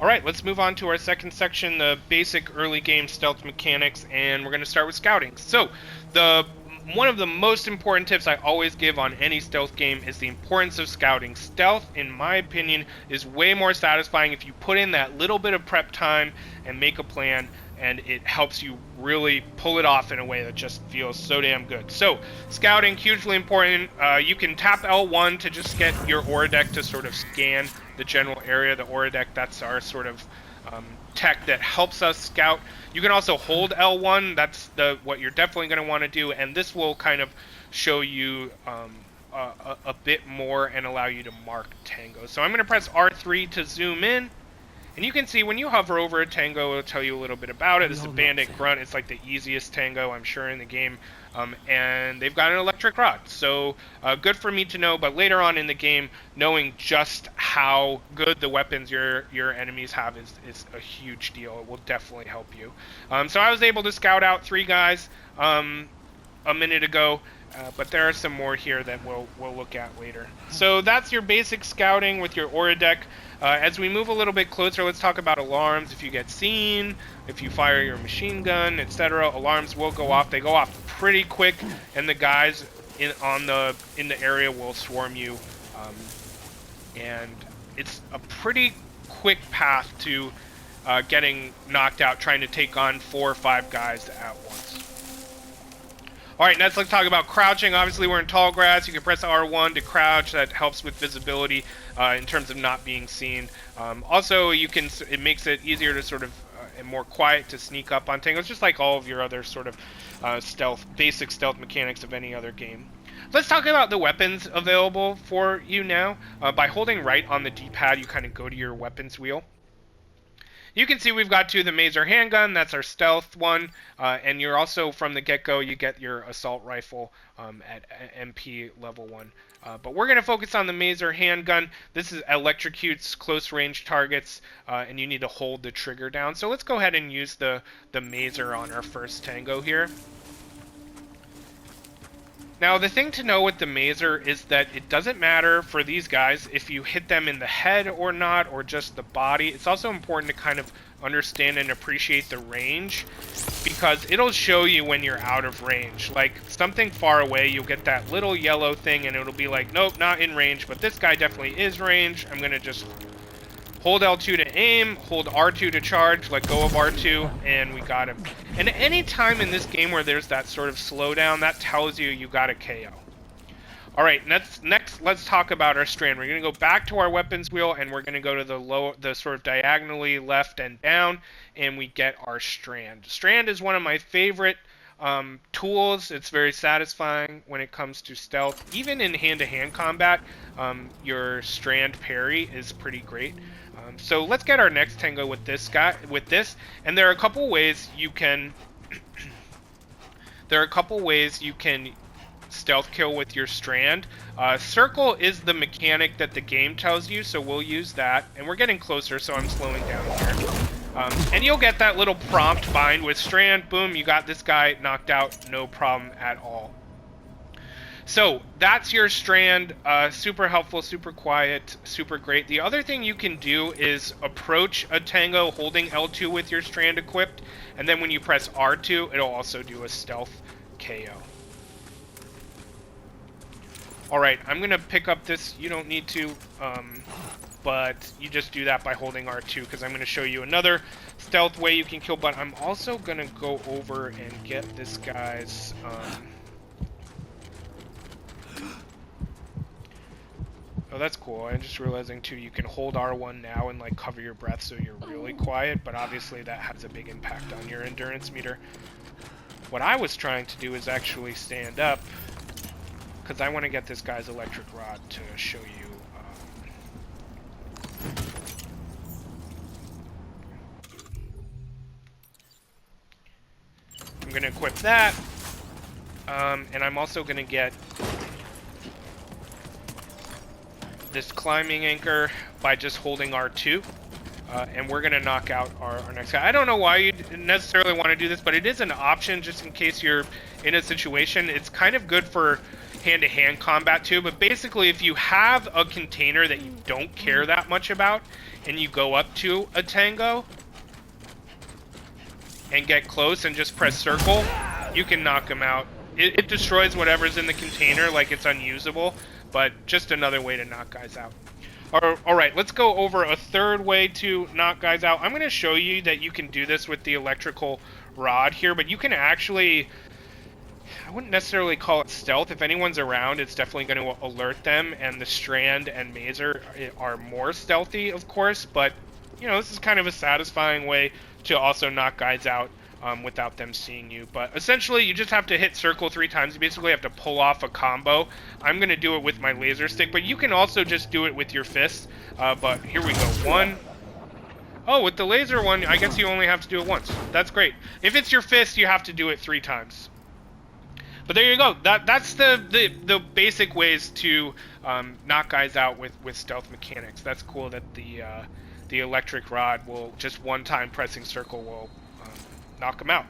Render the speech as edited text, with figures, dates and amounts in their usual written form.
Alright, let's move on to our second section, the basic early game stealth mechanics, and we're going to start with scouting. So, one of the most important tips I always give on any stealth game is the importance of scouting. Stealth, in my opinion, is way more satisfying if you put in that little bit of prep time and make a plan, and it helps you really pull it off in a way that just feels so damn good. So, scouting, hugely important. You can tap L1 to just get your Odradek to sort of scan the general area. The Odradek, that's our sort of tech that helps us scout. You can also hold L1, that's what you're definitely going to want to do, and this will kind of show you a bit more and allow you to mark tangos. So I'm going to press R3 to zoom in. And you can see when you hover over a tango, it'll tell you a little bit about it. This is a bandit grunt. It's like the easiest tango, I'm sure, in the game. And they've got an electric rod. So good for me to know, but later on in the game, knowing just how good the weapons your enemies have is a huge deal. It will definitely help you. So I was able to scout out 3 guys a minute ago. But there are some more here that we'll look at later. So that's your basic scouting with your Odradek. As we move a little bit closer, let's talk about alarms. If you get seen, if you fire your machine gun, etc., alarms will go off. They go off pretty quick, and the guys in the area will swarm you. And it's a pretty quick path to getting knocked out, trying to take on 4 or 5 guys at once. Alright, next let's talk about crouching. Obviously we're in tall grass. You can press R1 to crouch. That helps with visibility in terms of not being seen. Also, it makes it easier to sort of and more quiet to sneak up on tangos, just like all of your other sort of basic stealth mechanics of any other game. Let's talk about the weapons available for you now. By holding right on the D-pad, you kind of go to your weapons wheel. You can see we've got 2, the Maser handgun, that's our stealth one, and you're also, from the get-go, you get your assault rifle at MP level 1. But we're going to focus on the Maser handgun. This electrocutes close-range targets, and you need to hold the trigger down. So let's go ahead and use the Maser on our first tango here. Now, the thing to know with the Maser is that it doesn't matter for these guys if you hit them in the head or not, or just the body. It's also important to kind of understand and appreciate the range, because it'll show you when you're out of range. Like, something far away, you'll get that little yellow thing, and it'll be like, nope, not in range, but this guy definitely is range. I'm going to just hold L2 to aim, hold R2 to charge, let go of R2, and we got him. And any time in this game where there's that sort of slowdown, that tells you got a KO. Alright, next let's talk about our Strand. We're going to go back to our weapons wheel, and we're going to go to the sort of diagonally left and down, and we get our Strand. Strand is one of my favorite tools. It's very satisfying when it comes to stealth. Even in hand-to-hand combat, your Strand parry is pretty great. So let's get our next tango with this, and there are a couple ways you can stealth kill with your Strand. Circle is the mechanic that the game tells you, so we'll use that. And we're getting closer, so I'm slowing down here. And you'll get that little prompt bind with Strand. Boom, you got this guy knocked out, no problem at all. So that's your Strand. Super helpful, super quiet, super great. The other thing you can do is approach a tango holding L2 with your Strand equipped, and then when you press R2, it'll also do a stealth KO. Alright, I'm going to pick up this. You don't need to, but you just do that by holding R2, because I'm going to show you another stealth way you can kill, but I'm also going to go over and get this guy's... Oh, that's cool. I'm just realizing, too, you can hold R1 now and, like, cover your breath so you're really quiet, but obviously that has a big impact on your endurance meter. What I was trying to do is actually stand up, because I want to get this guy's electric rod to show you. I'm going to equip that, and I'm also going to get this climbing anchor by just holding R2, and we're going to knock out our next guy. I don't know why you necessarily want to do this, but it is an option just in case you're in a situation. It's kind of good for hand-to-hand combat too, but basically if you have a container that you don't care that much about, and you go up to a tango, and get close and just press circle, you can knock him out. It destroys whatever's in the container like it's unusable, but just another way to knock guys out. Alright, let's go over a third way to knock guys out. I'm going to show you that you can do this with the electrical rod here, but you can actually... I wouldn't necessarily call it stealth. If anyone's around, it's definitely going to alert them, and the Strand and Mazer are more stealthy, of course, but, you know, this is kind of a satisfying way to also knock guys out without them seeing you. But essentially, you just have to hit circle 3 times. You basically have to pull off a combo. I'm going to do it with my laser stick, but you can also just do it with your fists. But here we go. 1. Oh, with the laser one, I guess you only have to do it once. That's great. If it's your fist, you have to do it 3 times. But there you go. That's the basic ways to knock guys out with stealth mechanics. That's cool that the electric rod will just one time pressing circle will knock them out.